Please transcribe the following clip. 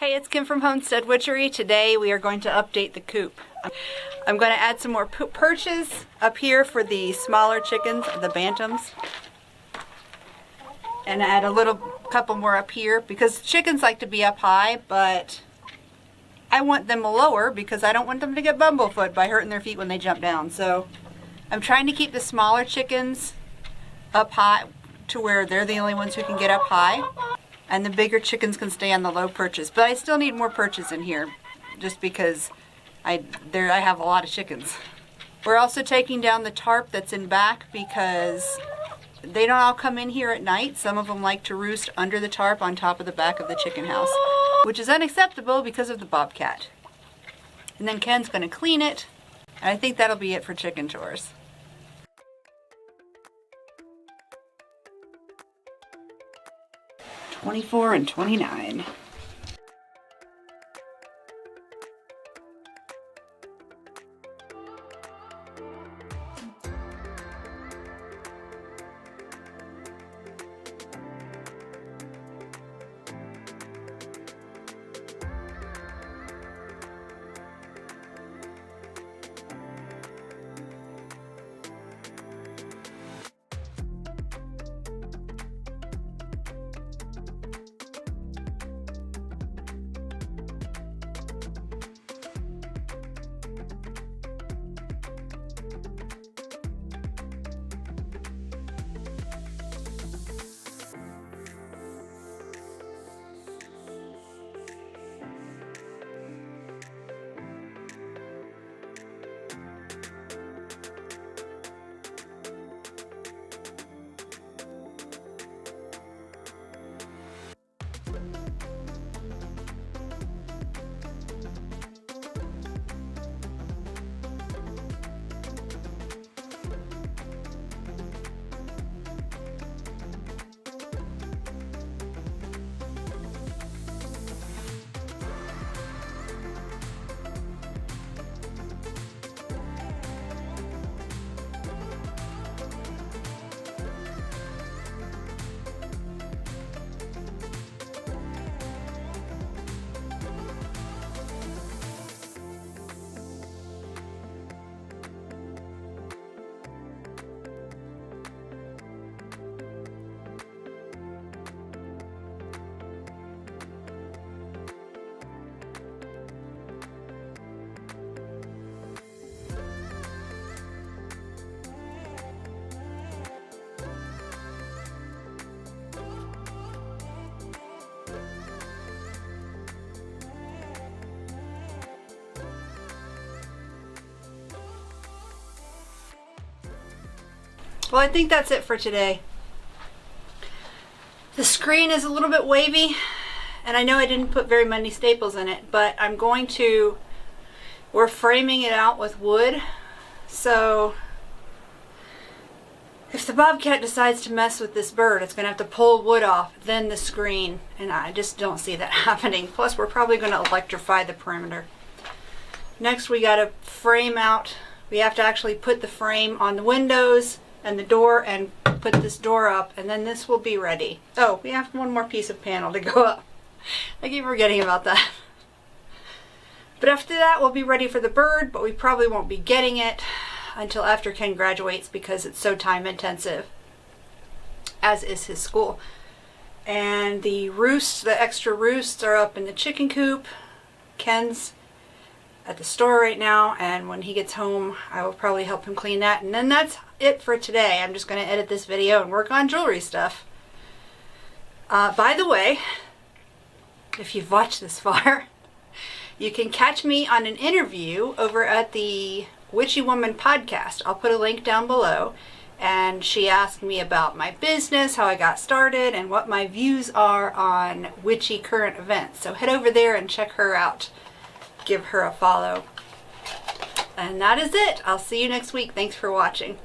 Hey, it's Kim from Homestead Witchery. Today we are going to update the coop. I'm going to add some more perches up here for the smaller chickens, the bantams. And add a couple more up here because chickens like to be up high, but I want them lower because I don't want them to get bumblefoot by hurting their feet when they jump down. So I'm trying to keep the smaller chickens up high to where they're the only ones who can get up high. And the bigger chickens can stay on the low perches. But I still need more perches in here just because I have a lot of chickens. We're also taking down the tarp that's in back because they don't all come in here at night. Some of them like to roost under the tarp on top of the back of the chicken house, which is unacceptable because of the bobcat. And then Ken's going to clean it. And I think that'll be it for chicken chores. $24 and $29. Well, I think that's it for today. The screen is a little bit wavy, and I know I didn't put very many staples in it, but we're framing it out with wood, so if the bobcat decides to mess with this bird, it's going to have to pull wood off, then the screen, and I just don't see that happening. Plus, we're probably going to electrify the perimeter. Next, we got to frame out, we have to actually put the frame on the windows and the door and put this door up, and then this will be ready. Oh, we have one more piece of panel to go up. I keep forgetting about that. But after that, we'll be ready for the bird, but we probably won't be getting it until after Ken graduates because it's so time intensive, as is his school. And the roosts, the extra roosts are up in the chicken coop. Ken's at the store right now, and when he gets home I will probably help him clean that, and then that's it for today. I'm just going to edit this video and work on jewelry stuff. By the way, if you've watched this far, you can catch me on an interview over at the Witchy Woman podcast. I'll put a link down below, and she asked me about my business, how I got started, and what my views are on witchy current events. So head over there and check her out. Give her a follow. And that is it. I'll see you next week. Thanks for watching.